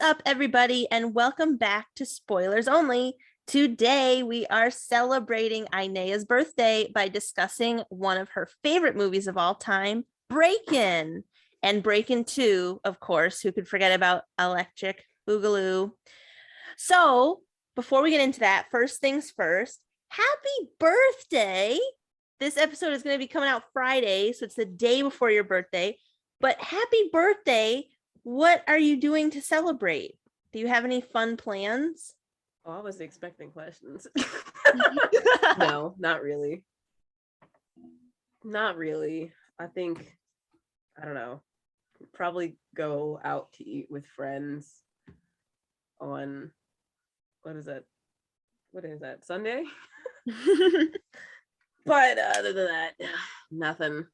up, everybody, and welcome back to Spoilers Only. Today, we are celebrating Inaya's birthday by discussing one of her favorite movies of all time, Breakin, and Breakin 2, of course. Who could forget about Electric Boogaloo? So, before we get into that, first things first, happy birthday! This episode is going to be coming out Friday, so it's the day before your birthday. But happy birthday! What are you doing to celebrate? Do you have any fun plans? Oh, I was expecting questions. No, not really. Not really. I think, I don't know, probably go out to eat with friends on, what is that, Sunday? But other than that, nothing.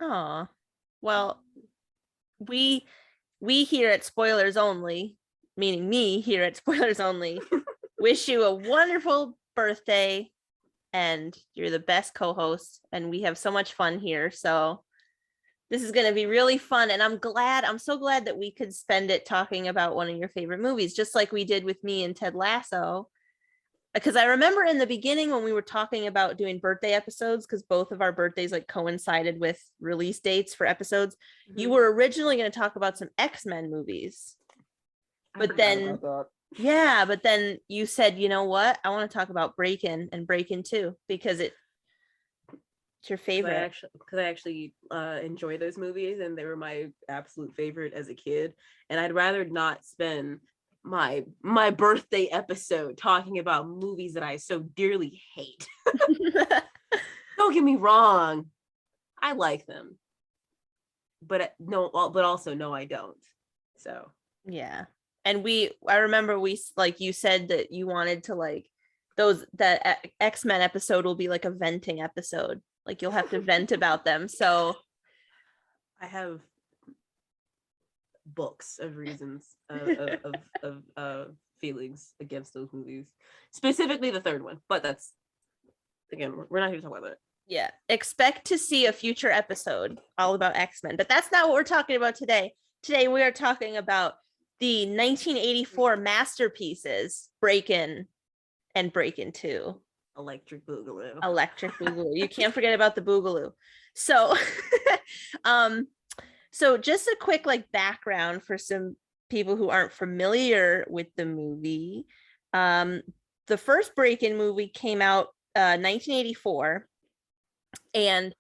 Oh, well, we here at Spoilers Only, meaning me here at Spoilers Only, wish you a wonderful birthday, and you're the best co-host, and we have so much fun here. So this is going to be really fun, and I'm so glad that we could spend it talking about one of your favorite movies, just like we did with me and Ted Lasso. Because I remember in the beginning when we were talking about doing birthday episodes, because both of our birthdays like coincided with release dates for episodes, you were originally going to talk about some X-Men movies. But then, but then you said, you know what? I want to talk about Breakin and Breakin 2 because it's your favorite. Because I actually enjoy those movies, and they were my absolute favorite as a kid. And I'd rather not spend my birthday episode talking about movies that I so dearly hate. Don't get me wrong, I like them, but also no, I don't. So yeah, and I remember you said that you wanted to that X-Men episode will be like a venting episode, like you'll have to vent about them. So I have books of reasons of feelings against those movies, specifically the third one, but that's, again, we're not here to talk about that. Yeah, expect to see a future episode all about X-Men, but that's not what we're talking about today. Today we are talking about the 1984 masterpieces, Breakin and Breakin 2. Electric Boogaloo. You can't forget about the Boogaloo. So so just a quick background for some people who aren't familiar with the movie. The first Breakin movie came out 1984, and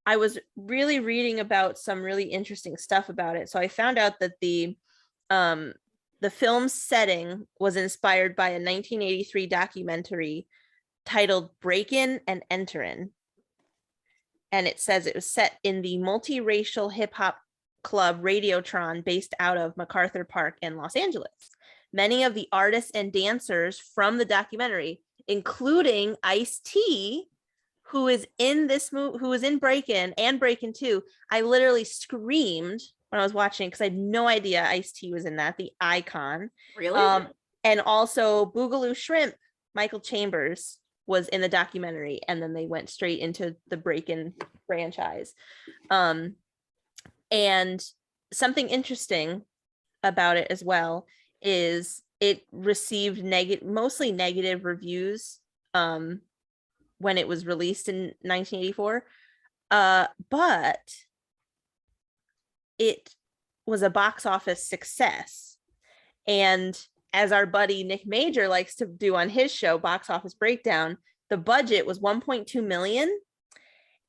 I was really reading about some really interesting stuff about it. So I found out that the film's setting was inspired by a 1983 documentary titled Breakin and Enterin. And it says it was set in the multiracial hip-hop club Radiotron based out of MacArthur Park in Los Angeles. Many of the artists and dancers from the documentary, including Ice-T, who is in this movie, who is in Breakin and Breakin 2. I literally screamed when I was watching because I had no idea Ice-T was in that, the icon. Really? And also Boogaloo Shrimp, Michael Chambers, was in the documentary, and then they went straight into the Breakin franchise. And something interesting about it as well is it received mostly negative reviews when it was released in 1984, but it was a box office success. And as our buddy Nick Major likes to do on his show, Box Office Breakdown, the budget was $1.2 million,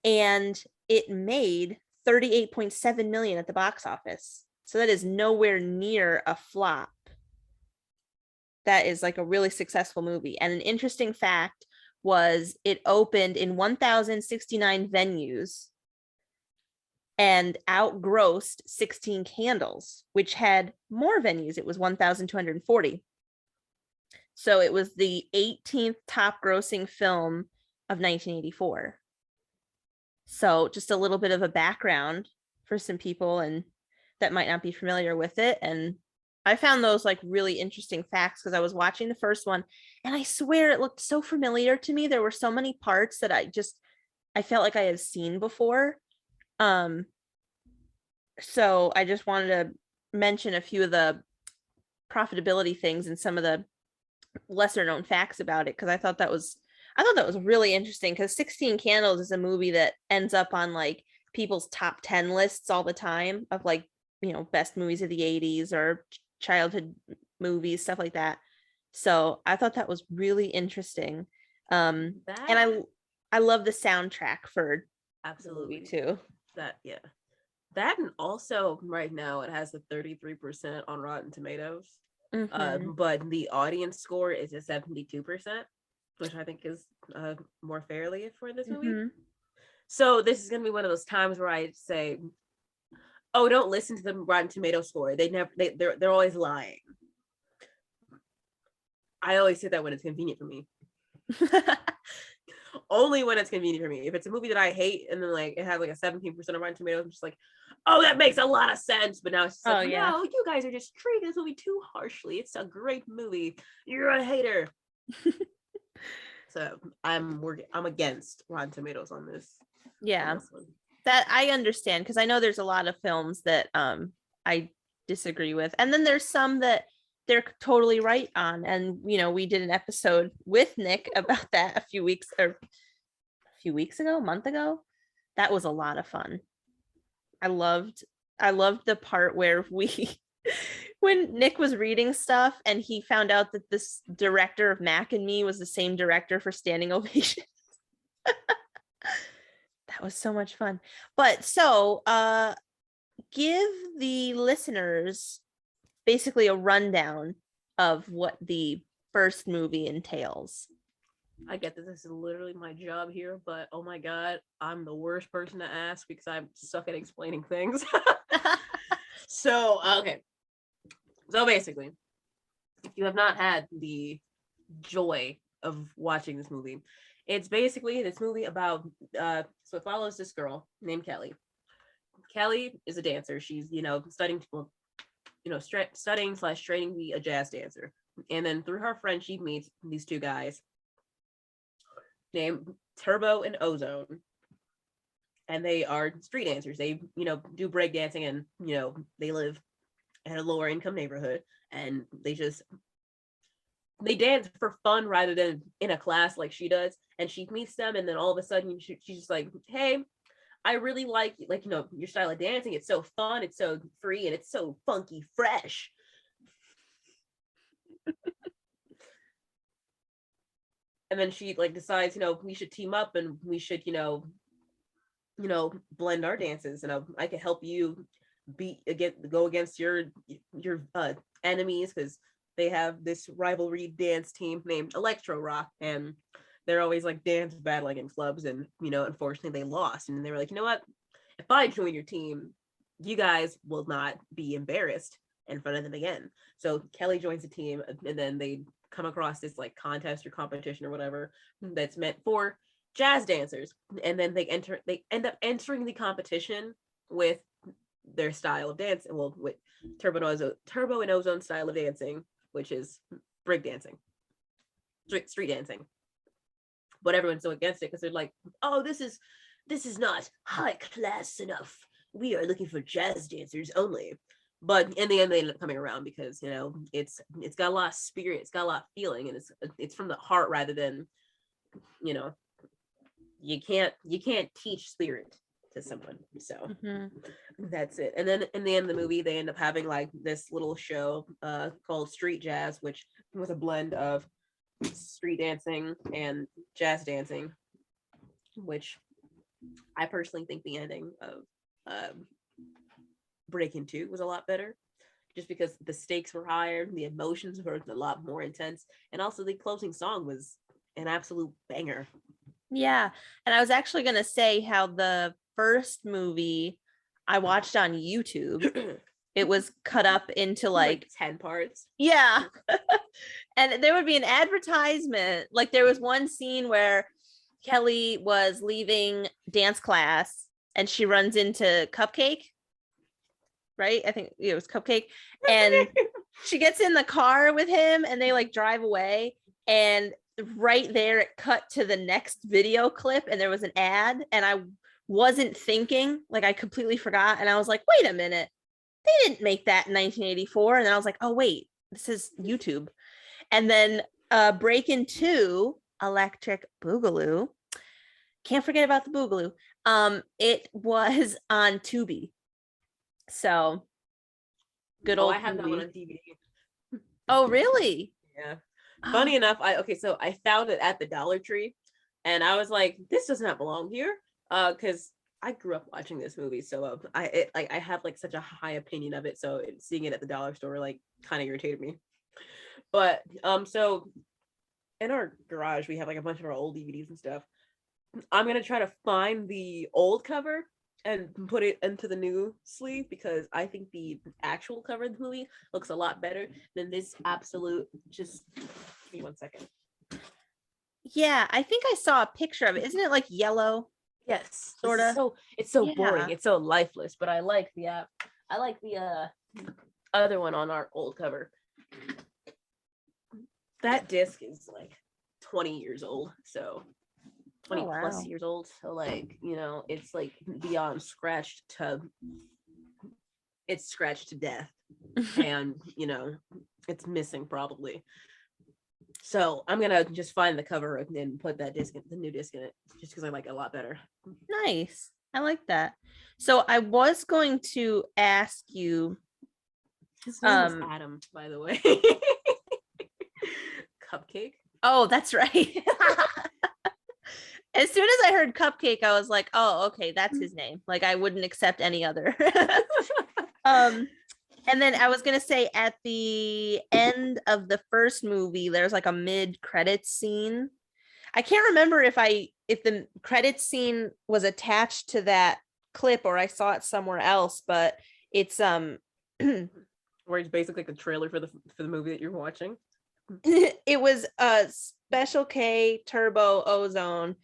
and it made $38.7 million at the box office. So that is nowhere near a flop. That is like a really successful movie. And an interesting fact was it opened in 1,069 venues and outgrossed 16 Candles, which had more venues. It was 1,240. So it was the 18th top grossing film of 1984. So just a little bit of a background for some people and that might not be familiar with it. And I found those really really facts because I was watching the first one and I swear it looked so familiar to me. There were so many parts that I felt like I have seen before. So I just wanted to mention a few of the profitability things and some of the lesser known facts about it, because I thought that was really interesting, because 16 Candles is a movie that ends up on like people's top 10 lists all the time of like, best movies of the 80s or childhood movies, stuff like that. So I thought that was really interesting. And I love the soundtrack for absolutely the movie too. That, and also right now it has a 33% on Rotten Tomatoes. But the audience score is a 72%, which I think is more fairly for this movie. So this is gonna be one of those times where I say, oh, don't listen to the Rotten Tomato score. They're always lying. I always say that when it's convenient for me. Only when it's convenient for me. If it's a movie that I hate and then like it has like a 17% of Rotten Tomatoes, I'm just like, oh, that makes a lot of sense. But now it's just like, no, you guys are just treating this movie too harshly. It's a great movie. You're a hater. So I'm against Rotten Tomatoes on this. Yeah, on this one. That I understand, because I know there's a lot of films that I disagree with, and then there's some that they're totally right on. And we did an episode with Nick about that a month ago. That was a lot of fun. I loved the part where when Nick was reading stuff and he found out that this director of Mac and Me was the same director for Standing Ovation. That was so much fun. But so give the listeners basically a rundown of what the first movie entails. I get that this is literally my job here, but oh my god, I'm the worst person to ask because I suck at explaining things. So basically, if you have not had the joy of watching this movie, it's basically this movie about so it follows this girl named Kelly. Kelly is a dancer. She's studying studying/training to be a jazz dancer. And then through her friend, she meets these two guys named Turbo and Ozone. And they are street dancers. They, do break dancing, and, they live in a lower income neighborhood, and they dance for fun rather than in a class like she does. And she meets them, and then all of a sudden she's just like, hey, I really like your style of dancing. It's so fun, it's so free, and it's so funky fresh. And then she decides, we should team up and we should, blend our dances, and I can help you go against your enemies, because they have this rivalry dance team named Electro Rock, and they're always dance battling in clubs, and unfortunately they lost, and they were like, you know what, if I join your team, you guys will not be embarrassed in front of them again. So Kelly joins the team, and then they come across this contest or competition or whatever that's meant for jazz dancers, and then they end up entering the competition with their style of dance, and with Turbo and Ozone style of dancing, which is break dancing, street dancing. But everyone's so against it because they're like, oh, this is not high class enough. We are looking for jazz dancers only. But in the end, they end up coming around because it's got a lot of spirit, it's got a lot of feeling, and it's from the heart rather than you can't teach spirit to someone. So that's it. And then in the end of the movie, they end up having this little show called Street Jazz, which was a blend of street dancing and jazz dancing, which I personally think the ending of Breakin 2 was a lot better, just because the stakes were higher, the emotions were a lot more intense, and also the closing song was an absolute banger. Yeah, and I was actually gonna say how the first movie I watched on YouTube, it was cut up into 10 parts. Yeah. And there would be an advertisement. There was one scene where Kelly was leaving dance class and she runs into Cupcake. Right? I think it was Cupcake. And she gets in the car with him and they drive away. And right there, it cut to the next video clip and there was an ad. And I wasn't thinking, I completely forgot. And I was like, wait a minute. They didn't make that in 1984. And then I was like, oh, wait, this is YouTube. And then Breakin' 2, Electric Boogaloo. Can't forget about the Boogaloo. It was on Tubi. So good old I have that one Tubi. on DVD. Oh, really? Yeah. Funny enough, so I found it at the Dollar Tree, and I was like, this does not belong here. Because I grew up watching this movie, so I have like such a high opinion of it. So seeing it at the dollar store like kind of irritated me. But so in our garage we have like a bunch of our old DVDs and stuff. I'm gonna try to find the old cover and put it into the new sleeve because I think the actual cover of the movie looks a lot better than this absolute. Just give me 1 second. Yeah, I think I saw a picture of it. Isn't it like yellow? Yes, Sort of. So it's so Yeah. boring. It's so lifeless. But I like the other one on our old cover. That disc is like 20 years old, so 20 plus years old. So like, you know, it's like beyond scratched to it's scratched to death. And you know, it's missing probably. So I'm gonna just find the cover and put that disc in, the new disc in it, just because I like it a lot better. Nice. I like that. So I was going to ask you. His name was Adam, by the way. Cupcake. Oh, that's right. As soon as I heard Cupcake, I was like, oh, okay, that's his name. Like I wouldn't accept any other. And then I was gonna say at the end of the first movie, there's like a mid-credits scene. I can't remember if the credits scene was attached to that clip or I saw it somewhere else, but it's where it's basically like the trailer for the movie that you're watching. It was Special K, Turbo, Ozone,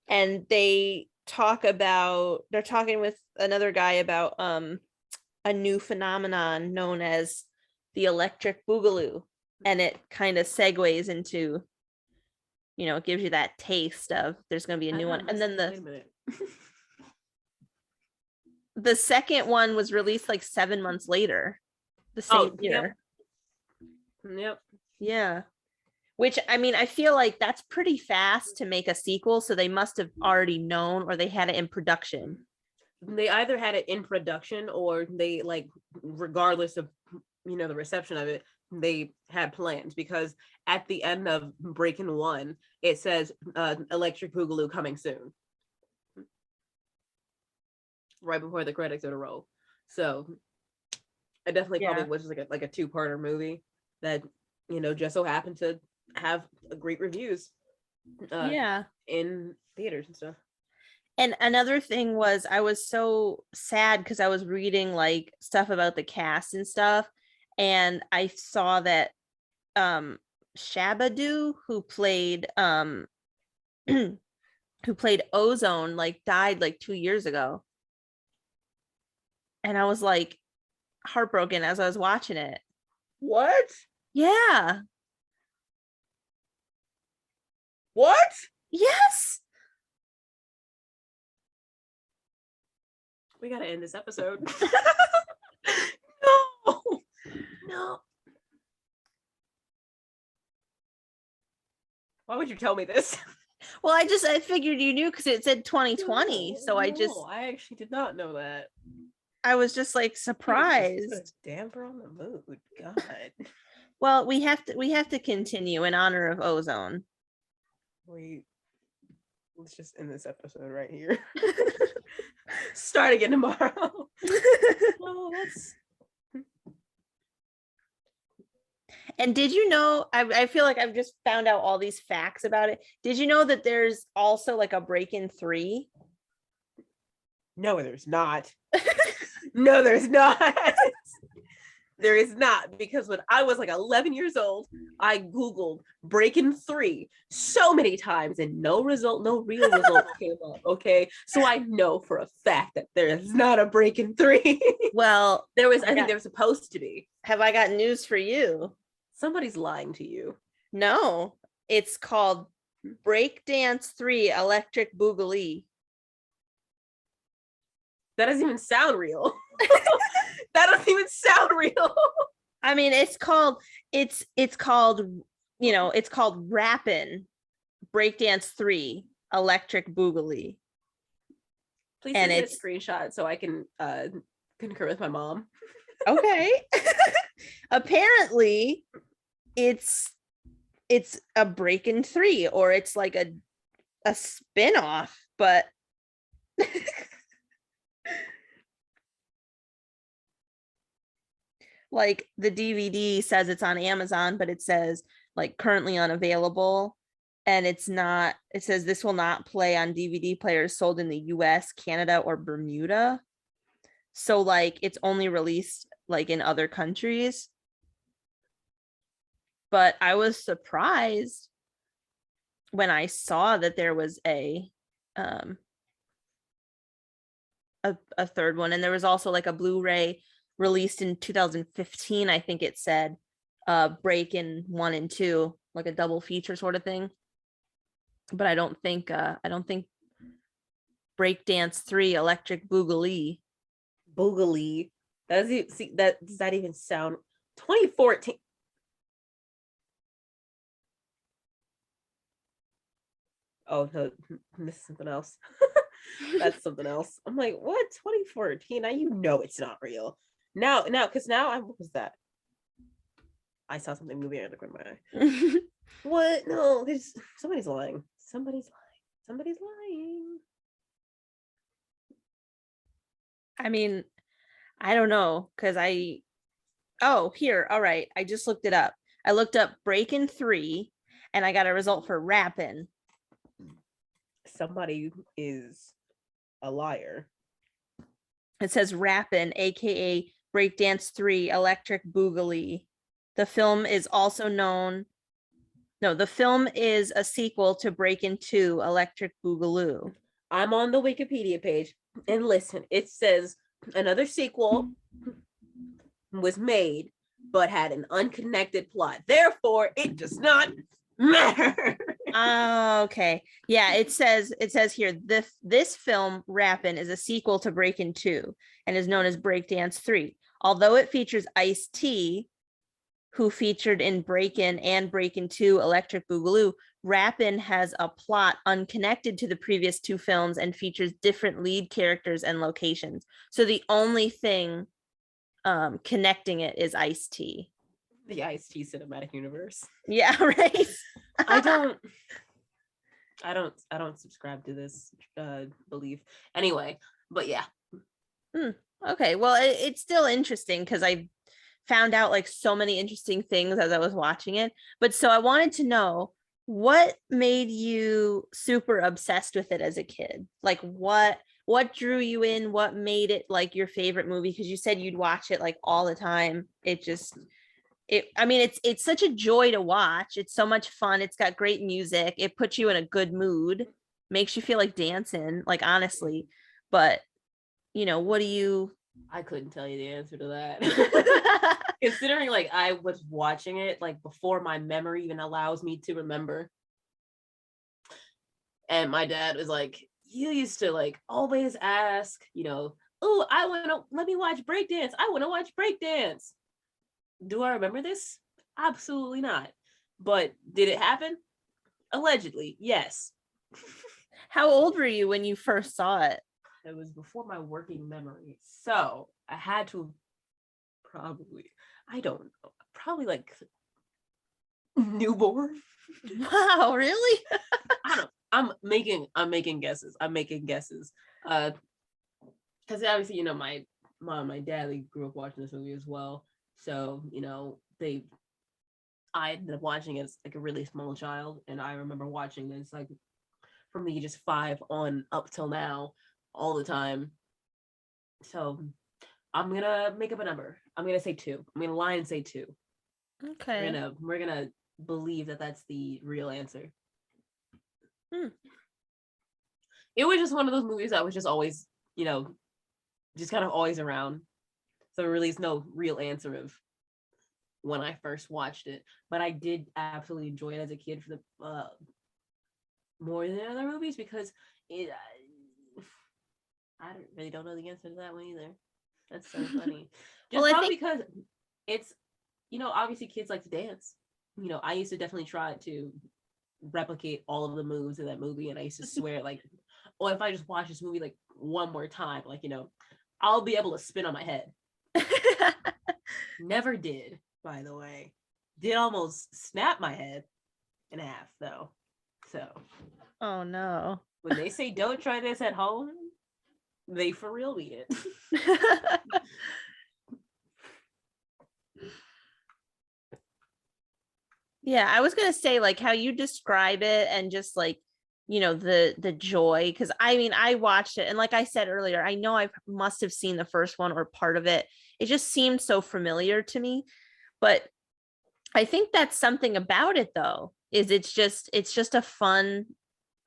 and they're talking with another guy about a new phenomenon known as the electric boogaloo, and it kind of segues into, you know, it gives you that taste of there's going to be a new one. And then the second one was released like 7 months later, the same year. Yep. Yeah. Which, I mean, I feel like that's pretty fast to make a sequel, so they must have already known or they had it in production. They either had it in production or they, like, regardless of, you know, the reception of it, they had plans, because at the end of Breakin' 1, it says Electric Boogaloo coming soon. Right before the credits go to roll. So it definitely probably was just like a two-parter movie that, you know, just so happened to have great reviews in theaters and stuff. And another thing was I was so sad because I was reading like stuff about the cast and stuff, and I saw that Shabadoo, who played Ozone, like died like 2 years ago. And I was like heartbroken as I was watching it. What? Yeah. What? Yes. We gotta end this episode. No. Why would you tell me this? Well, I figured you knew because it said 2020. So I actually did not know that. I was just like surprised. Put a damper on the mood. God. Well, we have to continue in honor of Ozone. Let's just end this episode right here. Start again tomorrow. And did you know, I feel like I've just found out all these facts about it. Did you know that there's also like a Breakin' 3? No, there's not. No, there's not. There is not, because when I was like 11 years old, I Googled Breakin' 3 so many times and no real result came up. Okay. So I know for a fact that there is not a Breakin' 3. Well, I think there was supposed to be. Have I got news for you? Somebody's lying to you. No, it's called Breakdance 3 Electric Boogaloo. That doesn't even sound real. That doesn't even sound real. I mean, it's called it's called Rappin' Breakdance 3 Electric Boogaloo. Please And send me a it's screenshot so I can concur with my mom. okay. Apparently, it's a Breakin' 3, or it's like a spin-off, but like the DVD says it's on Amazon, but it says like currently unavailable. And it's not, it says this will not play on DVD players sold in the US, Canada, or Bermuda. So like it's only released like in other countries. But I was surprised when I saw that there was um a third one, and there was also like a Blu-ray released in 2015, I think it said, Breakin' 1 and 2, like a double feature sort of thing. But I don't think Breakdance 3 Electric Boogaloo. Boogaloo. Does that even sound 2014? Oh no, this is something else. That's something else. I'm like, what? 2014? Now you know it's not real. Because now what was that? I saw something moving out of the corner of my eye. What? No, somebody's lying. Somebody's lying. Somebody's lying. I mean, I don't know, because oh, here, all right, I just looked it up. I looked up Breakin' 3 and I got a result for Rappin'. Somebody is a liar. It says Rappin', aka Breakdance 3 Electric Boogaloo. The film is also known. No, the film is a sequel to Breakin' 2 Electric Boogaloo. I'm on the Wikipedia page, and listen, it says another sequel was made but had an unconnected plot. Therefore, it does not matter. Okay. Yeah, it says here this film Rappin' is a sequel to Breakin' 2 and is known as Breakdance 3. Although it features Ice-T, who featured in Breakin' and Breakin' 2 Electric Boogaloo, Rappin' has a plot unconnected to the previous two films and features different lead characters and locations. So the only thing connecting it is Ice-T. The Ice-T cinematic universe. Yeah, right. I don't subscribe to this belief. Anyway, but yeah. Okay, well, it's still interesting because I found out like so many interesting things as I was watching it. But so I wanted to know, what made you super obsessed with it as a kid? Like what drew you in? What made it like your favorite movie? Because you said you'd watch it like all the time. I mean, it's such a joy to watch. It's so much fun. It's got great music. It puts you in a good mood, makes you feel like dancing, like honestly. But what do you I couldn't tell you the answer to that. Considering like I was watching it like before my memory even allows me to remember. And my dad was like, you used to like always ask, oh, let me watch breakdance. I want to watch breakdance. Do I remember this? Absolutely not. But did it happen? Allegedly, yes. How old were you when you first saw it? It was before my working memory. So I had to I don't know, probably like newborn. Wow, really? I don't I'm making guesses. Because obviously, my mom and my dad, they grew up watching this movie as well. So, I ended up watching it as like a really small child, and I remember watching this like from the ages 5 on up till now, all the time. So I'm gonna make up a number. I'm gonna say 2. I'm gonna lie and say 2. Okay. We're gonna believe that that's the real answer. It was just one of those movies that was just always, just kind of always around. So there really is no real answer of when I first watched it, but I did absolutely enjoy it as a kid for the more than other movies, because it. I don't know the answer to that one either. That's so funny. Just Well, I probably think because it's obviously kids like to dance. I used to definitely try to replicate all of the moves in that movie, and I used to swear like, oh, if I just watch this movie like one more time, like, I'll be able to spin on my head. Never did, by the way. Did almost snap my head in half though. So Oh no. when they say don't try this at home, they for real mean it. Yeah, I was gonna say like how you describe it and just like, the joy, because I mean I watched it and like I said earlier, I know I must have seen the first one or part of it. It just seemed so familiar to me. But I think that's something about it though, is it's just a fun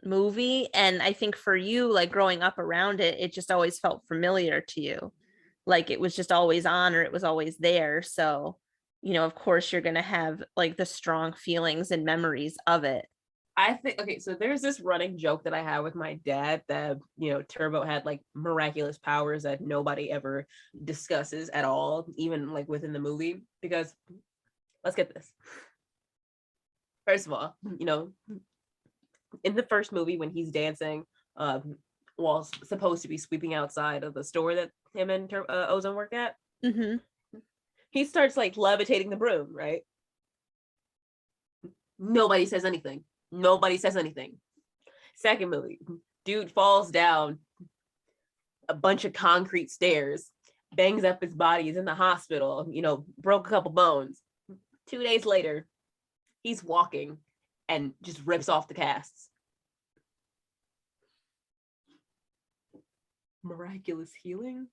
movie. And I think for you, like growing up around it, it just always felt familiar to you. Like it was just always on or it was always there. So, of course you're gonna have like the strong feelings and memories of it. I think, okay, so there's this running joke that I had with my dad that, Turbo had like miraculous powers that nobody ever discusses at all, even like within the movie. Because let's get this. First of all, in the first movie when he's dancing, while supposed to be sweeping outside of the store that him and Ozone work at, he starts like levitating the broom, right? Nobody says anything. Second movie, dude falls down a bunch of concrete stairs, bangs up his body, he's in the hospital, broke a couple bones. 2 days later, he's walking and just rips off the casts. Miraculous healing?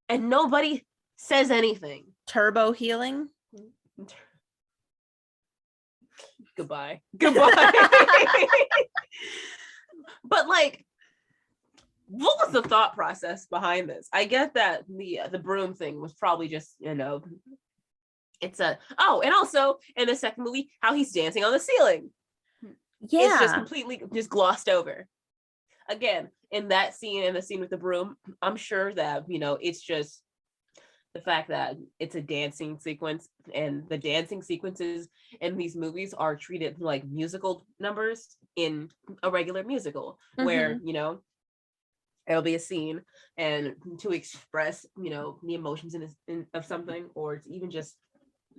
And nobody says anything. Turbo healing. Goodbye. But like, what was the thought process behind this? I get that the broom thing was probably just, it's and also in the second movie, how he's dancing on the ceiling. Yeah. It's just completely just glossed over. Again, in that scene, in the scene with the broom, I'm sure that, it's just the fact that it's a dancing sequence, and the dancing sequences in these movies are treated like musical numbers in a regular musical, where, it'll be a scene, and to express, the emotions of something, or it's even just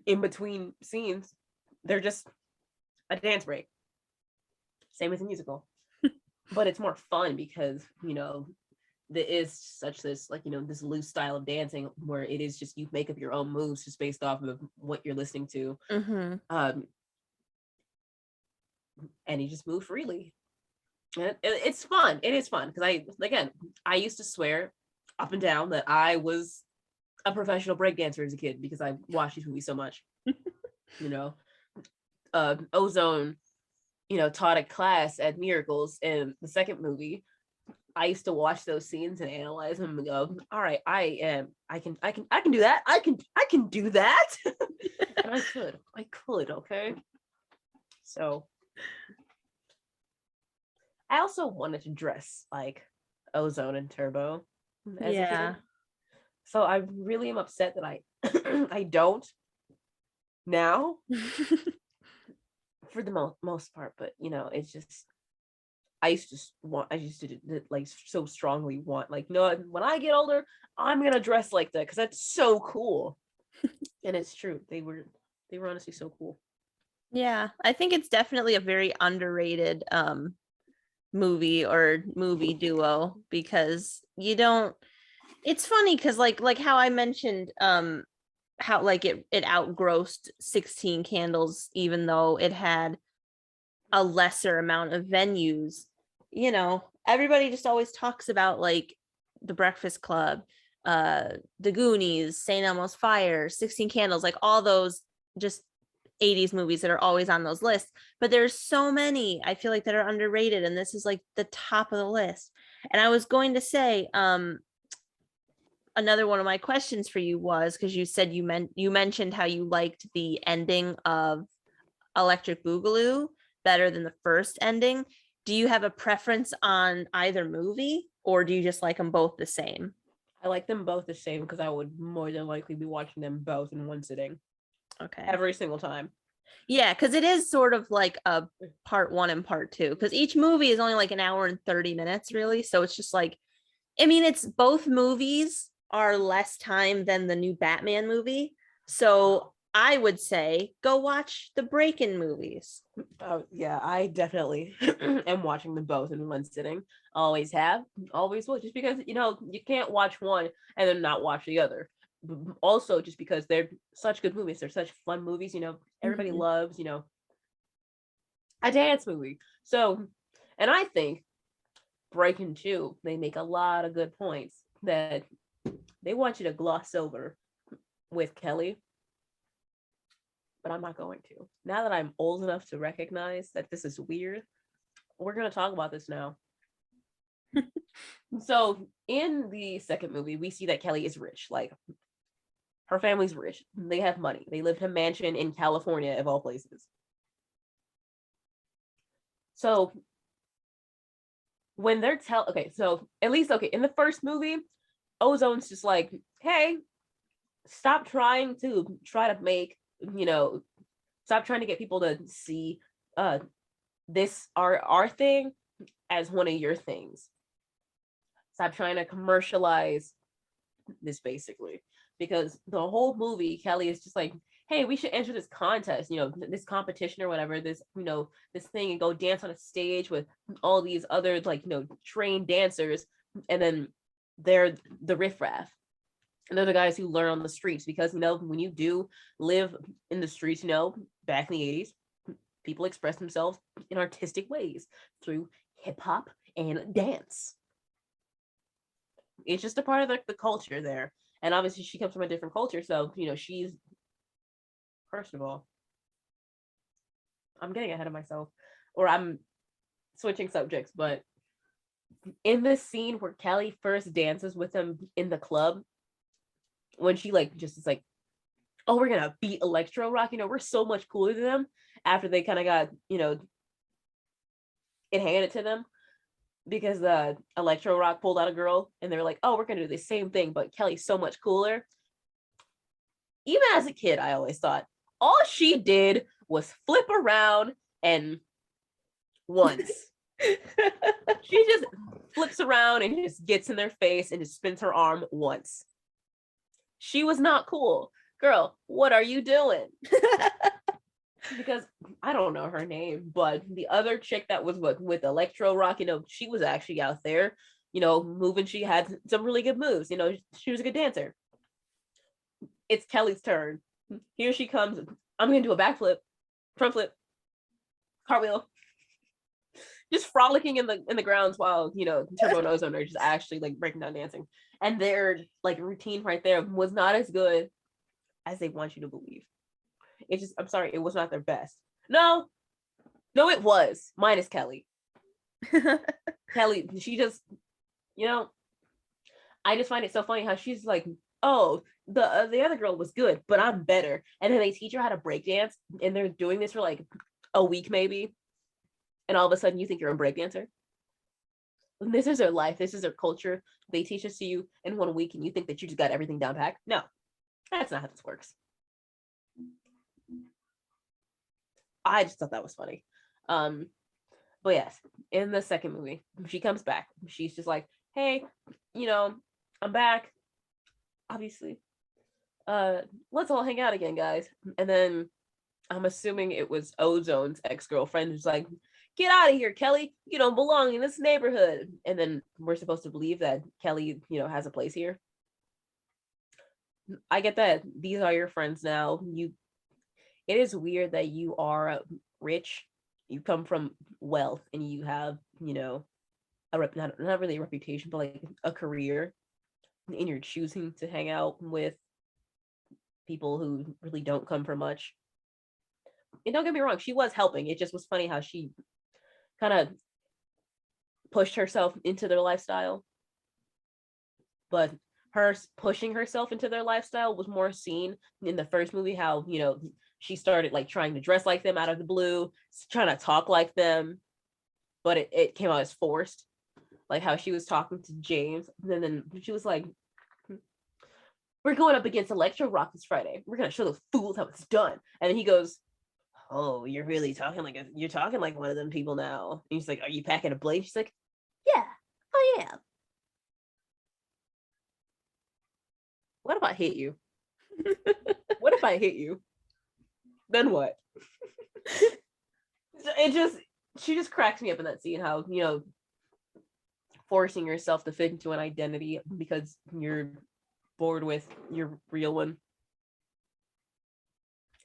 in between scenes, they're just a dance break. Same with a musical. But it's more fun because, there is such this, like, this loose style of dancing where it is just you make up your own moves just based off of what you're listening to. And you just move freely. And it's fun. It is fun because I used to swear up and down that I was a professional breakdancer as a kid because I watched these movies so much. Ozone, taught a class at Miracles in the second movie. I used to watch those scenes and analyze them and go, all right, I can do that. I can do that. And I could, okay. So I also wanted to dress like Ozone and Turbo as a kid. So I really am upset that I I don't now for the most part, but it's just I used to like so strongly want, like, when I get older, I'm gonna dress like that because that's so cool. And it's true. They were honestly so cool. Yeah, I think it's definitely a very underrated movie or movie duo, because it's funny because like how I mentioned how like it outgrossed 16 Candles, even though it had a lesser amount of venues. Everybody just always talks about like The Breakfast Club, The Goonies, St. Elmo's Fire, 16 Candles, like all those just 80s movies that are always on those lists. But there's so many I feel like that are underrated, and this is like the top of the list. And I was going to say another one of my questions for you was, because you said you mentioned how you liked the ending of Electric Boogaloo better than the first ending. Do you have a preference on either movie, or do you just like them both the same? I like them both the same because I would more than likely be watching them both in one sitting. Okay. every single time. Yeah, because it is sort of like a part 1 and part 2, because each movie is only like an hour and 30 minutes, really. So it's just like, I mean, it's both movies are less time than the new Batman movie. So I would say go watch the Breakin movies. Oh yeah, I definitely am watching them both in one sitting. Always have, always will. Just because you can't watch one and then not watch the other. Also, just because they're such good movies, they're such fun movies. Everybody Mhm. loves a dance movie. So, and I think Breaking 2, they make a lot of good points that they want you to gloss over with Kelly, but I'm not going to. Now that I'm old enough to recognize that this is weird, we're going to talk about this now. So, in the second movie, we see that Kelly is rich. Like, her family's rich. They have money. They live in a mansion in California, of all places. So, when they're so at least, in the first movie, Ozone's just like, hey, stop trying to make, stop trying to get people to see this our thing as one of your things. Stop trying to commercialize this, basically, because the whole movie, Kelly is just like, hey, we should enter this contest, this competition or whatever, this thing, and go dance on a stage with all these other, like, trained dancers, and then they're the riffraff. And they're the guys who learn on the streets, because when you do live in the streets, back in the 80s, people express themselves in artistic ways through hip hop and dance. It's just a part of the culture there. And obviously she comes from a different culture, so she's, first of all, I'm getting ahead of myself, or I'm switching subjects, but in this scene where Kelly first dances with him in the club, when she just is like, oh, we're gonna beat electro rock, we're so much cooler than them, after they kind of got it handed to them because the electro rock pulled out a girl, and they were like, oh, we're gonna do the same thing, but Kelly's so much cooler. Even as a kid, I always thought all she did was flip around, and once she just flips around and just gets in their face and just spins her arm once. She was not cool. Girl, what are you doing? Because I don't know her name, but the other chick that was with electro rock, she was actually out there, moving. She had some really good moves. She was a good dancer. It's Kelly's turn. Here she comes. I'm gonna do a backflip, front flip, cartwheel, just frolicking in the grounds while Turbo and Ozone are just actually like breaking down dancing. And their like routine right there was not as good as they want you to believe. It's just, I'm sorry, it was not their best. No, it was. Minus Kelly. Kelly, she just, I just find it so funny how she's like, oh, the other girl was good, but I'm better. And then they teach her how to break dance, and they're doing this for like a week maybe, and all of a sudden you think you're a break dancer. This is their life. This is their culture. They teach this to you in 1 week, and you think that you just got everything down packed. No, that's not how this works. I just thought that was funny. But yes, in the second movie, she comes back. She's just like, hey, I'm back. Obviously. Let's all hang out again, guys. And then I'm assuming it was Ozone's ex-girlfriend who's like, get out of here, Kelly. You don't belong in this neighborhood. And then we're supposed to believe that Kelly, has a place here. I get that these are your friends now. It is weird that you are rich, you come from wealth, and you have, not really a reputation, but like a career, and you're choosing to hang out with people who really don't come from much. And don't get me wrong, she was helping. It just was funny how she kind of pushed herself into their lifestyle. But her pushing herself into their lifestyle was more seen in the first movie, how, she started like trying to dress like them out of the blue, trying to talk like them, but it came out as forced. Like how she was talking to James, and then she was like, we're going up against Electro Rock this Friday. We're gonna show those fools how it's done. And then he goes, oh, you're really talking like you're talking like one of them people now. And he's like, are you packing a blade? She's like, yeah, I am. What if I hit you? What if I hit you? Then what? She just cracks me up in that scene, how, you know, forcing yourself to fit into an identity because you're bored with your real one.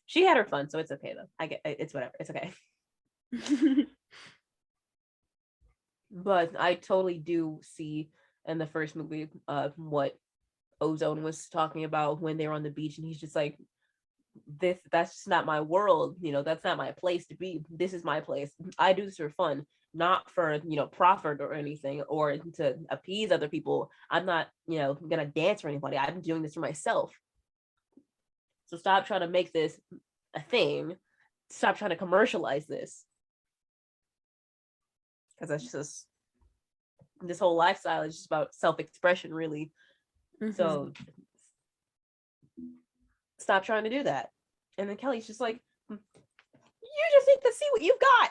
She had her fun, so it's okay though. I get it's whatever. It's okay. But I totally do see in the first movie what Ozone was talking about when they were on the beach, and he's just like, that's just not my world, you know, that's not my place to be. This is my place. I do this for fun, not for, you know, profit or anything, or to appease other people. I'm not, you know, gonna dance for anybody. I'm doing this for myself. So stop trying to make this a thing. Stop trying to commercialize this, because that's just, this whole lifestyle is just about self-expression, really. So stop trying to do that. And then Kelly's just like, you just need to see what you've got.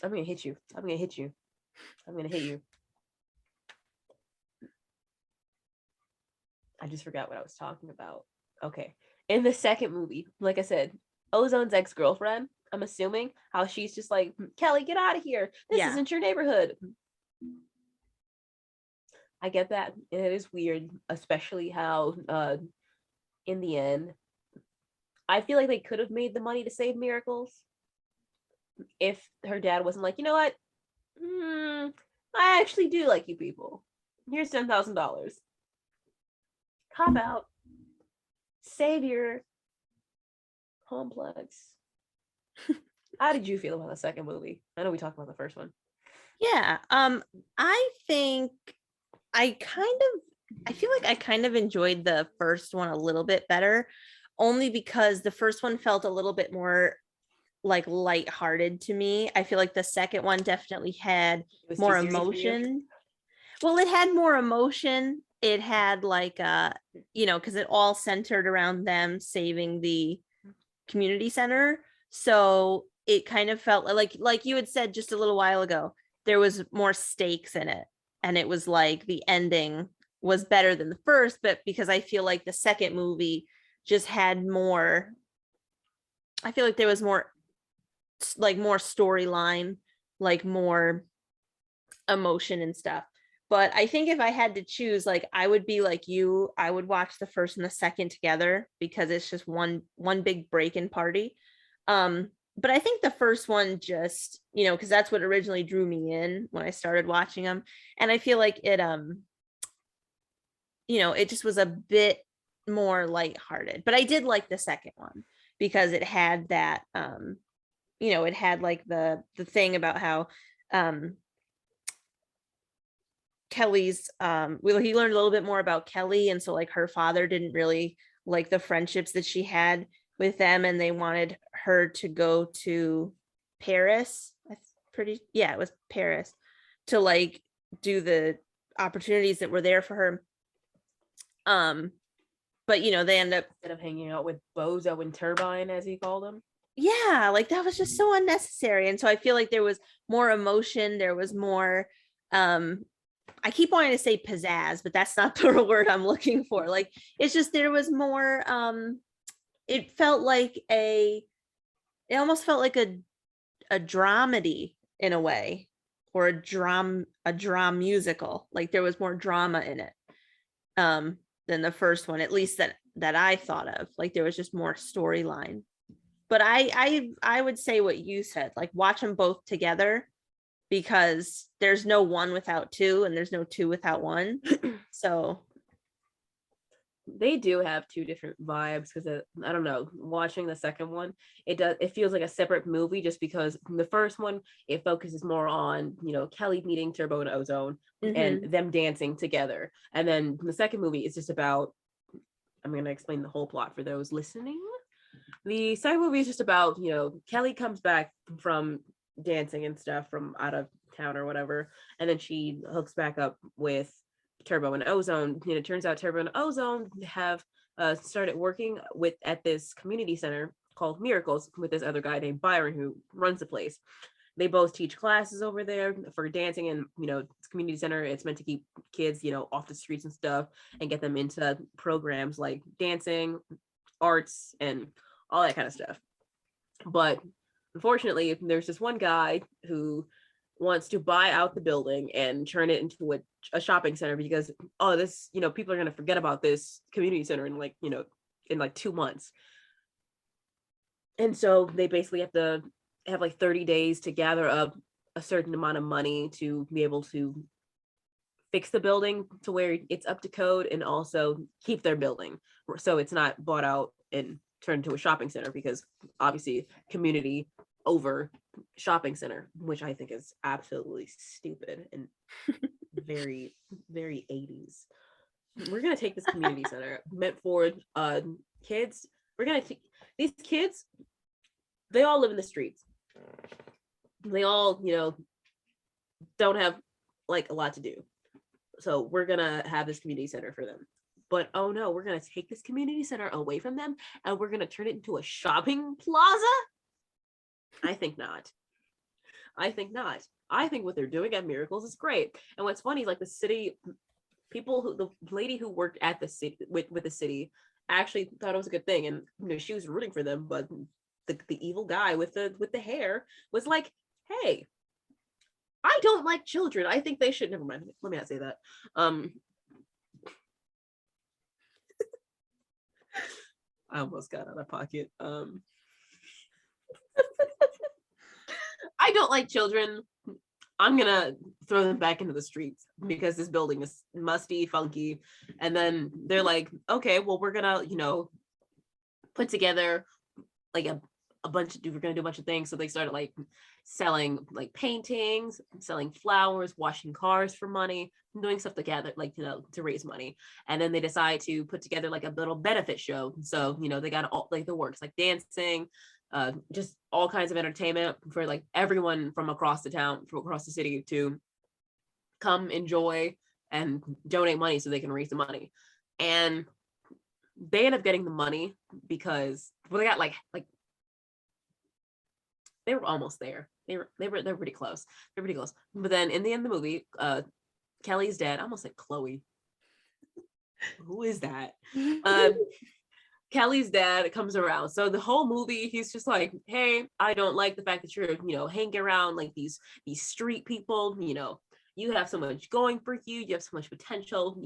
I'm gonna hit you. I'm gonna hit you. I'm gonna hit you. I just forgot what I was talking about. Okay. In the second movie, like I said, Ozone's ex-girlfriend, I'm assuming, how she's just like, Kelly, get out of here. This isn't your neighborhood. I get that. And it is weird, especially how in the end, I feel like they could have made the money to save Miracles if her dad wasn't like, you know what? I actually do like you people. Here's $10,000. Cop out. Savior complex. How did you feel about the second movie? I know we talked about the first one. Yeah. I think I feel like I kind of enjoyed the first one a little bit better, only because the first one felt a little bit more like lighthearted to me. I feel like the second one definitely had more emotion. Well, it had more emotion. It had like you know, because it all centered around them saving the community center. So it kind of felt like you had said just a little while ago, there was more stakes in it. And it was like the ending was better than the first, but because I feel like the second movie just had more, I feel like there was more storyline, like more emotion and stuff. But I think if I had to choose, like, I would be like you, I would watch the first and the second together because it's just one big break-in party. But I think the first one just, you know, because that's what originally drew me in when I started watching them. And I feel like it, you know, it just was a bit more lighthearted. But I did like the second one because it had that, you know, it had like the thing about how Kelly's well, he learned a little bit more about Kelly, and so like her father didn't really like the friendships that she had with them, and they wanted her to go to Paris. It was Paris, to like do the opportunities that were there for her. But you know, they end up instead of hanging out with Bozo and Turbine, as he called him. Yeah, like that was just so unnecessary. And so I feel like there was more emotion, there was more I keep wanting to say pizzazz, but that's not the word I'm looking for. Like, it's just, there was more, it felt like it almost felt like a dramedy in a way, or a dram musical. Like there was more drama in it than the first one, at least that I thought of. Like there was just more storyline. But I would say what you said, like watch them both together, because there's no one without two, and there's no two without one. So they do have two different vibes, because I don't know, watching the second one, it feels like a separate movie, just because the first one, it focuses more on, you know, Kelly meeting Turbo and Ozone and them dancing together. And then the second movie is just about, I'm going to explain the whole plot for those listening. The second movie is just about, you know, Kelly comes back from dancing and stuff from out of town or whatever, and then she hooks back up with Turbo and Ozone. And it turns out Turbo and Ozone have started working at this community center called Miracles with this other guy named Byron who runs the place. They both teach classes over there for dancing, and it's community center. It's meant to keep kids, off the streets and stuff, and get them into programs like dancing, arts, and all that kind of stuff. But unfortunately, there's this one guy who wants to buy out the building and turn it into a shopping center because this people are going to forget about this community center in like 2 months. And so they basically have to have like 30 days to gather up a certain amount of money to be able to fix the building to where it's up to code, and also keep their building so it's not bought out and turned into a shopping center, because obviously community over shopping center, which I think is absolutely stupid and very, very 80s. We're gonna take this community center meant for kids. We're gonna take these kids. They all live in the streets. They all, don't have like a lot to do. So we're gonna have this community center for them. But oh no, we're gonna take this community center away from them and we're gonna turn it into a shopping plaza? I think not. I think what they're doing at Miracles is great. And what's funny is like the city people, the lady who worked at the city with the city actually thought it was a good thing, and she was rooting for them, but the evil guy with the hair was like, hey, I don't like children. I think they should. Never mind. Let me not say that. I almost got out of pocket. I don't like children. I'm gonna throw them back into the streets because this building is musty, funky. And then they're like, okay, well, we're gonna, put together like we're gonna do a bunch of things. So they started like selling like paintings, selling flowers, washing cars for money, doing stuff together, like, to raise money. And then they decide to put together like a little benefit show. So, they got all like the works, like dancing, just all kinds of entertainment for like everyone from across the town, from across the city to come enjoy and donate money so they can raise the money. And they end up getting the money because they got like they were almost there. They're pretty close. They're pretty close. But then in the end of the movie, Kelly's dad, I almost said Chloe. Who is that? Kelly's dad comes around. So the whole movie, he's just like, hey, I don't like the fact that you're, hanging around like these street people. You have so much going for you. You have so much potential.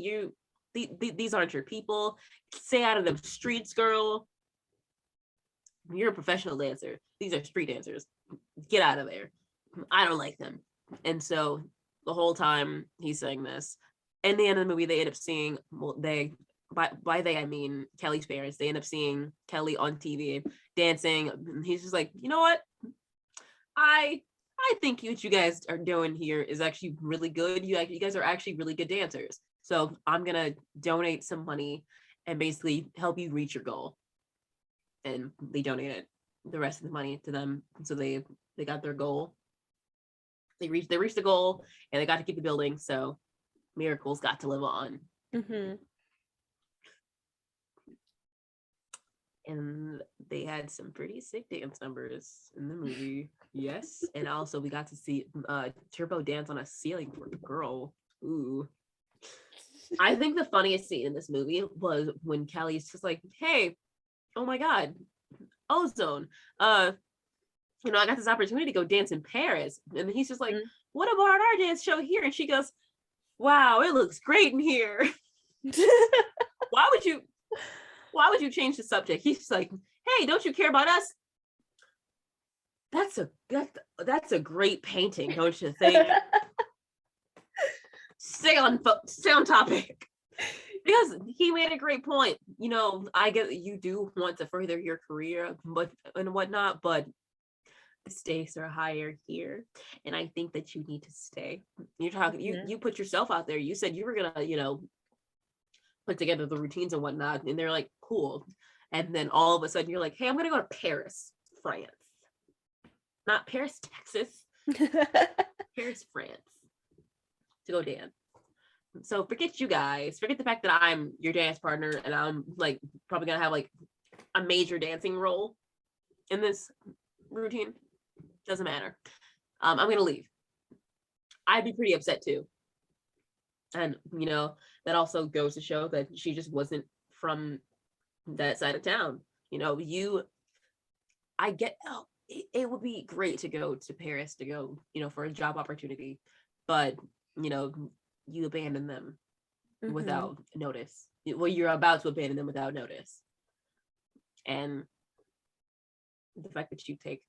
These aren't your people. Stay out of them streets, girl. You're a professional dancer. These are street dancers. Get out of there. I don't like them. And so the whole time he's saying this, in the end of the movie, they end up seeing, by they I mean Kelly's parents, they end up seeing Kelly on TV dancing. He's just like, you know what? I think what you guys are doing here is actually really good. You guys are actually really good dancers. So I'm gonna donate some money and basically help you reach your goal. And they donated the rest of the money to them. So they got their goal. They reached the goal and they got to keep the building. So Miracles got to live on. Mm-hmm. And they had some pretty sick dance numbers in the movie. Yes. And also we got to see Turbo dance on a ceiling for a girl. Ooh. I think the funniest scene in this movie was when Kelly's just like, hey, oh my God, Ozone, I got this opportunity to go dance in Paris. And he's just like, what about our dance show here? And she goes, wow, it looks great in here. Why would you change the subject? He's like, hey, don't you care about us? That's a great painting, don't you think? Stay on topic. Because he made a great point. I get that you do want to further your career, and whatnot, but the stakes are higher here, and I think that you need to stay. You're talking. You put yourself out there. You said you were gonna, put together the routines and whatnot, and they're like, cool. And then all of a sudden, you're like, hey, I'm gonna go to Paris, France, not Paris, Texas, Paris, France, to go dance. So forget you guys. Forget the fact that I'm your dance partner and I'm like probably gonna have like a major dancing role in this routine. Doesn't matter. I'm gonna leave. I'd be pretty upset too. And that also goes to show that she just wasn't from that side of town. I get it would be great to go to Paris to go, for a job opportunity, but you abandon them without notice. Well, you're about to abandon them without notice. And the fact that you take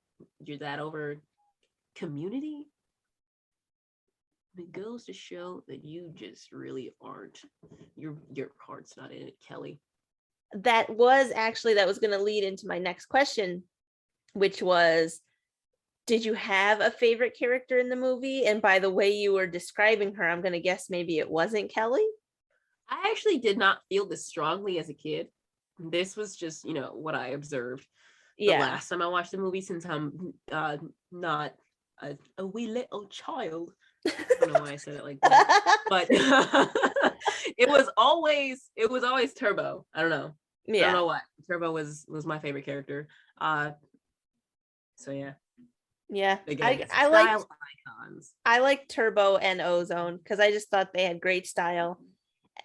your dad over community, it goes to show that you just really aren't. Your heart's not in it, Kelly. That was going to lead into my next question, which was, did you have a favorite character in the movie? And by the way you were describing her, I'm going to guess maybe it wasn't Kelly. I actually did not feel this strongly as a kid. This was just, what I observed the last time I watched the movie, since I'm not a wee little child. I don't know why I said it like that, but it was always Turbo. I don't know. I don't know why. Turbo was my favorite character. So yeah. Yeah. Again, I like Turbo and Ozone because I just thought they had great style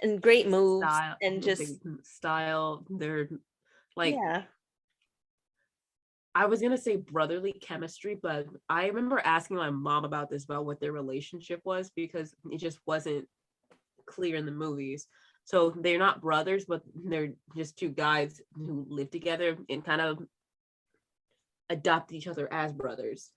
and great moves and just style. They're like, I was gonna say brotherly chemistry, but I remember asking my mom about what their relationship was, because it just wasn't clear in the movies. So they're not brothers, but they're just two guys who live together and kind of adopt each other as brothers.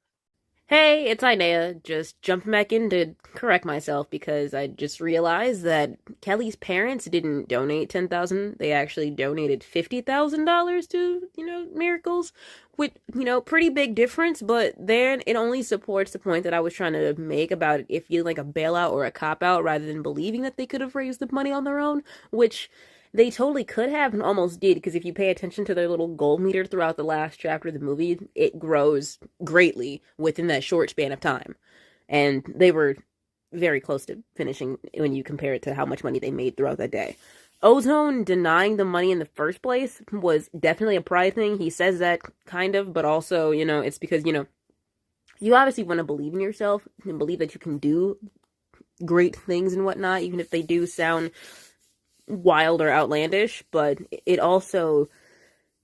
Hey, it's Inaya. Just jumping back in to correct myself because I just realized that Kelly's parents didn't donate 10,000. They actually donated $50,000 to, Miracles, with, pretty big difference, but then it only supports the point that I was trying to make about it feeling like a bailout or a cop out rather than believing that they could have raised the money on their own, which they totally could have and almost did, because if you pay attention to their little goal meter throughout the last chapter of the movie, it grows greatly within that short span of time. And they were very close to finishing when you compare it to how much money they made throughout that day. Ozone denying the money in the first place was definitely a pride thing. He says that kind of, but also, it's because, you obviously want to believe in yourself and believe that you can do great things and whatnot, even if they do sound wild or outlandish. But it also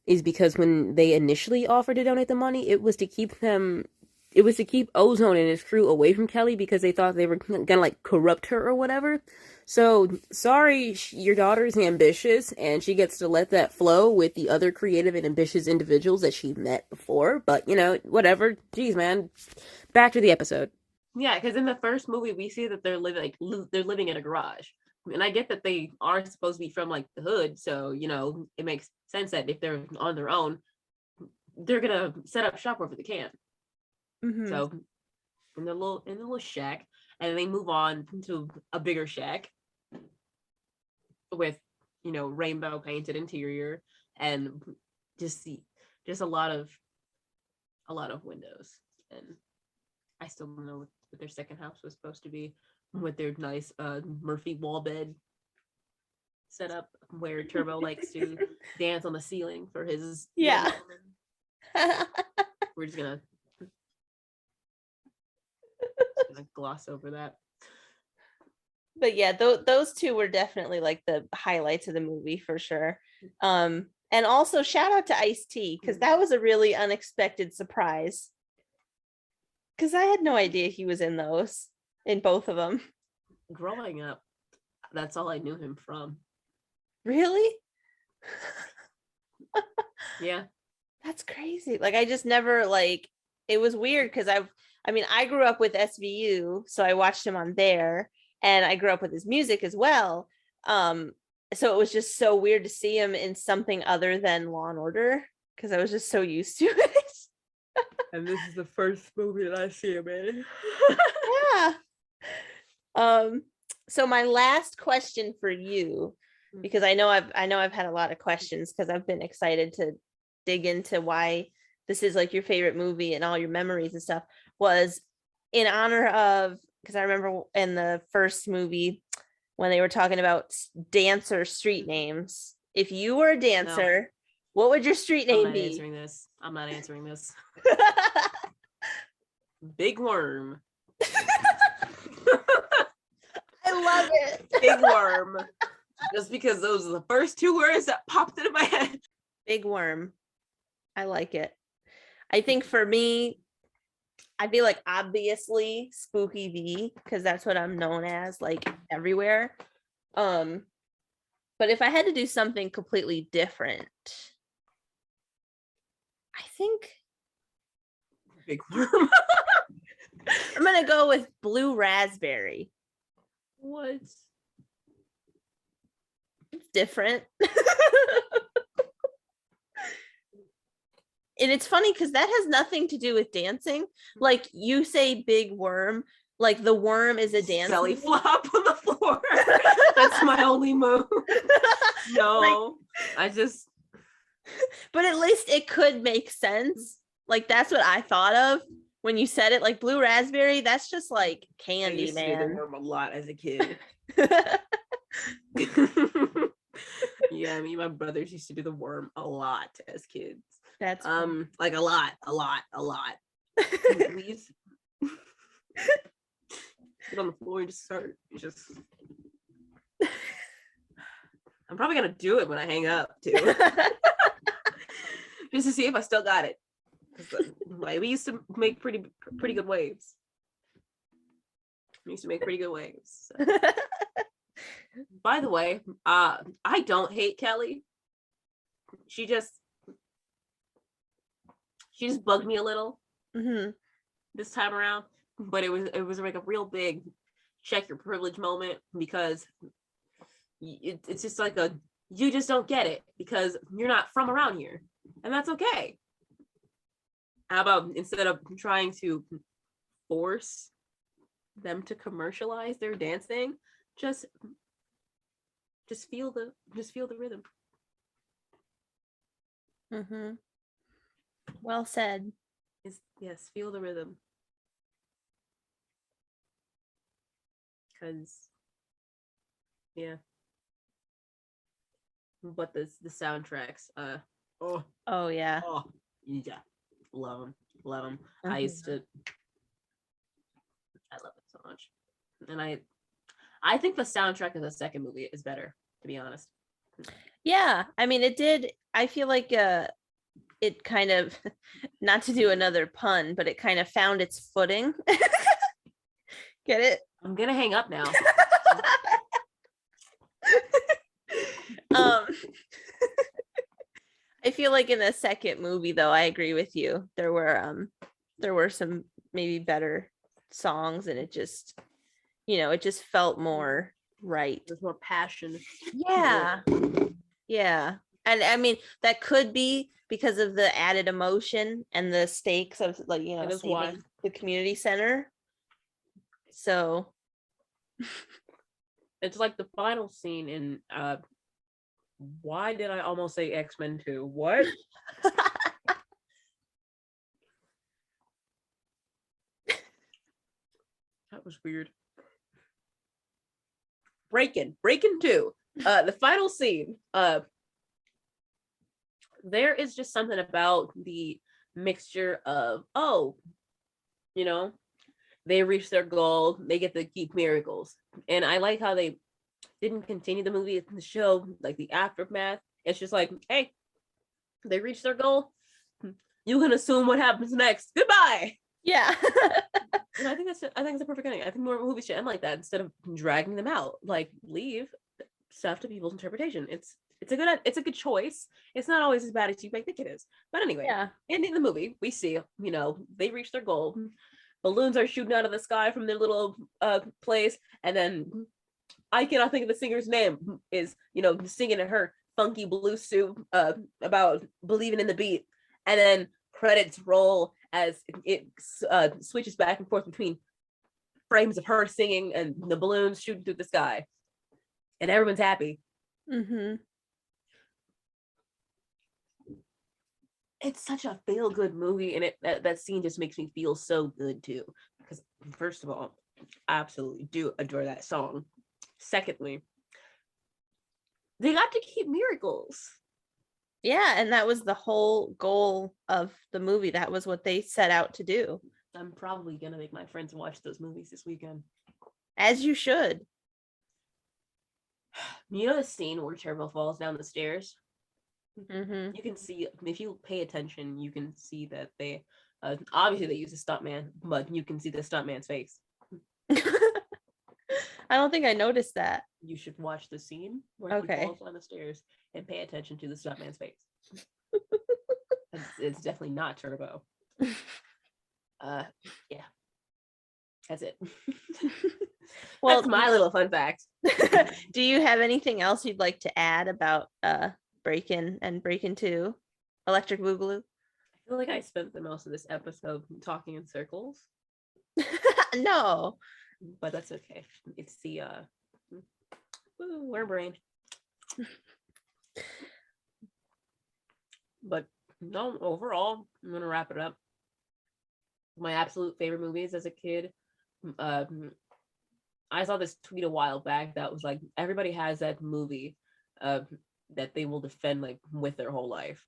is because when they initially offered to donate the money, it was to keep Ozone and his crew away from Kelly, because they thought they were gonna corrupt her or whatever. So sorry, your daughter's ambitious and she gets to let that flow with the other creative and ambitious individuals that she met before, but whatever. Jeez, man, back to the episode. Yeah, because in the first movie we see that they're living in a garage. And I get that they are supposed to be from the hood, so it makes sense that if they're on their own, they're gonna set up shop wherever they can. Mm-hmm. So in the little shack, and they move on to a bigger shack with rainbow painted interior and just a lot of windows. And I still don't know what their second house was supposed to be, with their nice Murphy wall bed setup where Turbo likes to dance on the ceiling for his We're just gonna gloss over that. But yeah, those two were definitely the highlights of the movie for sure. And also shout out to Ice-T, because that was a really unexpected surprise, because I had no idea he was in both of them. Growing up, that's all I knew him from. Really? Yeah. That's crazy. I just never it was weird because I grew up with SVU, so I watched him on there, and I grew up with his music as well. So it was just so weird to see him in something other than Law and Order, because I was just so used to it. And this is the first movie that I see him in. Yeah. So my last question for you, because I know I've had a lot of questions, because I've been excited to dig into why this is your favorite movie and all your memories and stuff, was in honor of, because I remember in the first movie when they were talking about dancer street names. If you were a dancer, what would your street name be? I'm not answering this. Big Worm. I love it. Big Worm. Just because those are the first two words that popped into my head. Big Worm. I like it. I think for me, I feel like obviously Spooky V, because that's what I'm known as, like, everywhere. But if I had to do something completely different, I think Big Worm. I'm gonna go with Blue Raspberry. What? It's different. And it's funny because that has nothing to do with dancing. Like, you say Big Worm, like the worm is a dance Belly move. flop on the floor. That's my only move. No, like, but at least it could make sense. Like, that's what I thought of when you said it. Like, Blue Raspberry, that's just like candy, I used to do the worm a lot as a kid. Yeah, me and my brothers used to do the worm a lot as kids. That's like a lot. We used to get on the floor and just I'm probably gonna do it when I hang up too. Just to see if I still got it. Like, we used to make pretty good waves. We used to make pretty good waves. So. By the way, I don't hate Kelly. She just bugged me a little this time around, but it was like a real big check your privilege moment, because it's just like you just don't get it because you're not from around here, and that's okay. How about instead of trying to force them to commercialize their dancing, just feel the rhythm. Well said. Yes, feel the rhythm. Because yeah. But the soundtracks, oh yeah, yeah, love them. I love it so much, and I think the soundtrack of the second movie is better, to be honest. Yeah, I mean, it did. I feel like it kind of, not to do another pun, but it kind of found its footing. Get it? I'm gonna hang up now. I feel like in the second movie, though, I agree with you. There were some maybe better songs, and it just felt more right. There's more passion. Yeah. And I mean, that could be because of the added emotion and the stakes of, like, saving the community center. So it's like the final scene in why did I almost say X-Men 2? What? That was weird. Breakin 2. The final scene. There is just something about the mixture of, they reach their goal, they get to keep miracles. And I like how they didn't continue the movie in the show, like the aftermath. It's just like, hey, they reached their goal. You can assume what happens next. Goodbye. Yeah. And I think it's a perfect ending. I think more movies should end like that instead of dragging them out. Like, leave stuff to people's interpretation. It's a good choice. It's not always as bad as you might think it is. But anyway, and in the movie, we see, they reach their goal. Balloons are shooting out of the sky from their little place, and then I cannot think of the singer's name, is singing in her funky blue suit about believing in the beat, and then credits roll as it switches back and forth between frames of her singing and the balloons shooting through the sky, and everyone's happy. It's such a feel-good movie, and that scene just makes me feel so good too, because first of all, I absolutely do adore that song. Secondly, they got to keep miracles. Yeah, and that was the whole goal of the movie. That was what they set out to do. I'm probably gonna make my friends watch those movies this weekend. As you should. You know the scene where Turbo falls down the stairs? Mm-hmm. You can see, if you pay attention, you can see that they obviously they use a stuntman, but you can see the stuntman's face. I don't think I noticed that. You should watch the scene where he Okay. falls down the stairs and pay attention to the stuntman's face. It's definitely not Turbo. Yeah, that's it. Well, That's my little fun fact. do you have anything else you'd like to add about Breakin and Breakin 2, Electric Boogaloo? I feel like I spent the most of this episode talking in circles, No. but that's okay. It's the we're brain. But no, overall, I'm gonna wrap it up. My absolute favorite movies as a kid. I saw this tweet a while back that was like, everybody has that movie that they will defend like with their whole life.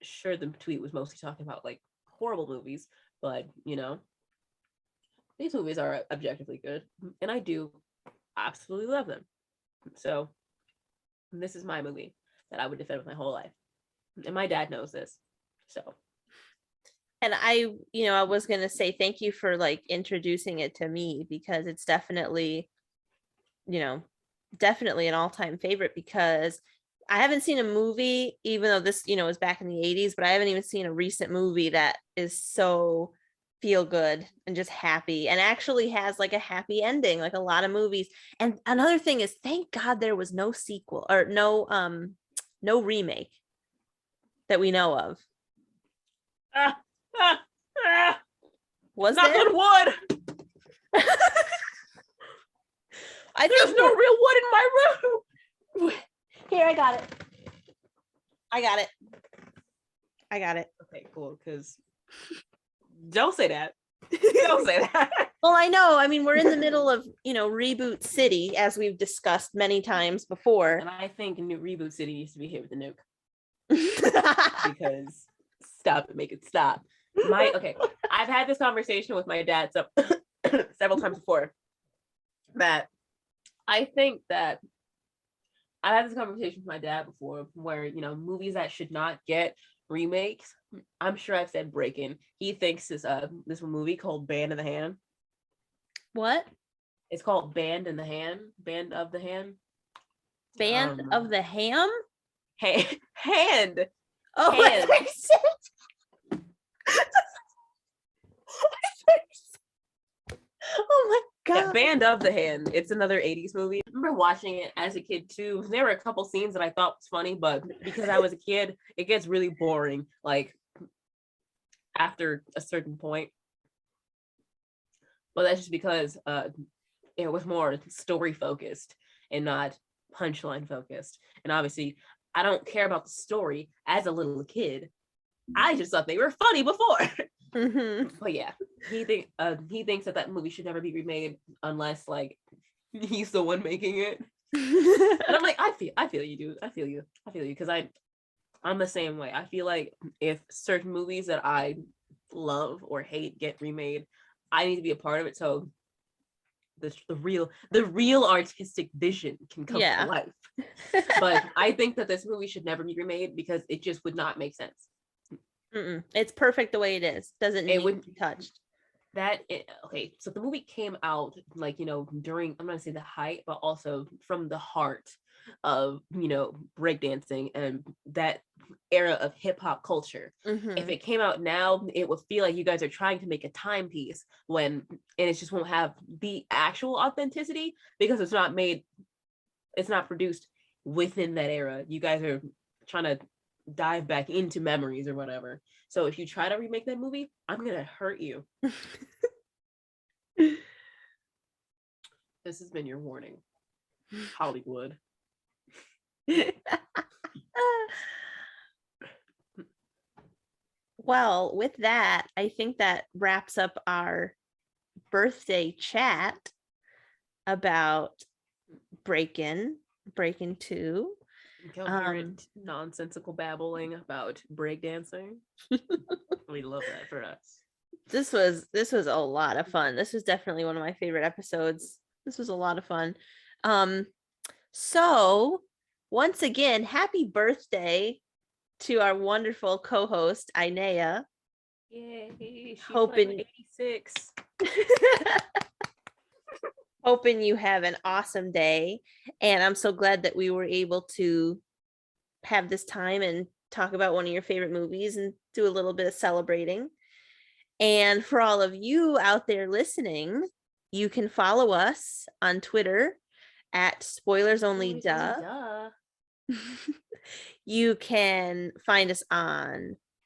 Sure, the tweet was mostly talking about like horrible movies, but you know, these movies are objectively good, and I do absolutely love them. So this is my movie that I would defend with my whole life, and my dad knows this. So, And I was going to say thank you for like introducing it to me, because it's definitely an all-time favorite, because I haven't seen a movie, even though this was back in the 80s, but I haven't even seen a recent movie that is so feel good and just happy and actually has like a happy ending, like a lot of movies. And another thing is, thank God there was no sequel or no remake that we know of. Was knock there? on wood. There's no real wood in my room. Here, I got it. Okay, cool. Because don't say that. Don't say that. Well, I know. I mean, we're in the middle of Reboot City, as we've discussed many times before. And I think New Reboot City needs to be hit with the nuke. Because stop it, make it stop. I've had this conversation with my dad several times before. That I think that I've had this conversation with my dad before, where movies that should not get remakes. I'm sure I've said Breakin. He thinks this movie called Band of the Hand. What? It's called Band in the Hand. Band of the Hand. Band of the Ham? Hand. Oh, Hand. Oh my God. Yeah, Band of the Hand. It's another 80s movie. I remember watching it as a kid too. There were a couple scenes that I thought was funny, but because I was a kid, it gets really boring, like after a certain point. But that's just because it was more story focused and not punchline focused. And obviously, I don't care about the story as a little kid. I just thought they were funny before. Mm-hmm. But yeah, he thinks that movie should never be remade unless like he's the one making it. And I'm like, I feel you, dude. I feel you because I'm the same way. I feel like if certain movies that I love or hate get remade, I need to be a part of it so the real artistic vision can come to life. But I think that this movie should never be remade because it just would not make sense. It's perfect the way it is. Doesn't need to be touched. Okay, so the movie came out like during, I'm not gonna say the height, but also from the heart of breakdancing and that era of hip-hop culture. If it came out now, it would feel like you guys are trying to make a timepiece and it just won't have the actual authenticity because it's not produced within that era. You guys are trying to dive back into memories or whatever. So if you try to remake that movie, I'm gonna hurt you. This has been your warning, Hollywood. Well, with that, I think that wraps up our birthday chat about Breakin, Breakin 2. Coherent, nonsensical babbling about breakdancing. We love that for us. This was a lot of fun. This was definitely one of my favorite episodes. This was a lot of fun. So once again, happy birthday to our wonderful co-host Inaya. Yay, she's Hoping- like 86. Hoping you have an awesome day. And I'm so glad that we were able to have this time and talk about one of your favorite movies and do a little bit of celebrating. And for all of you out there listening, you can follow us on Twitter at Spoilers Only Duh. You can find us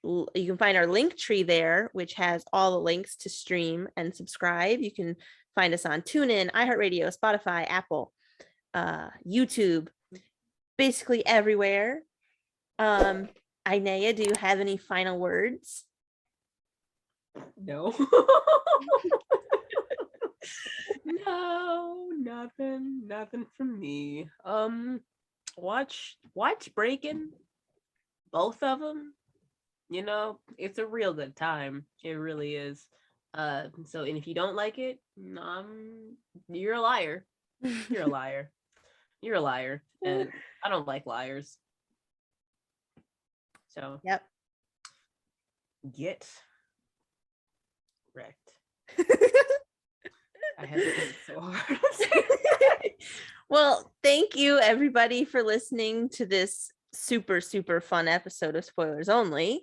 you can find our Linktree there, which has all the links to stream and subscribe. You can find us on TuneIn, iHeartRadio, Spotify, Apple, YouTube, basically everywhere. Inaya, do you have any final words? No. No, nothing from me. Watch Breakin', both of them. You know, it's a real good time. It really is. So, and if you don't like it, you're a liar. You're a liar. You're a liar, and I don't like liars. So, Yep. Get wrecked. I hesitated so hard. Well, thank you everybody for listening to this super, super fun episode of Spoilers Only.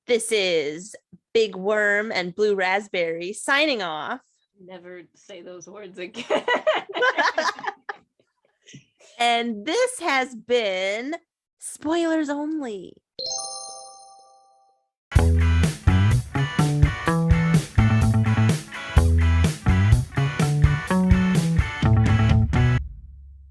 This is Big Worm and Blue Raspberry signing off. Never say those words again. And this has been Spoilers Only.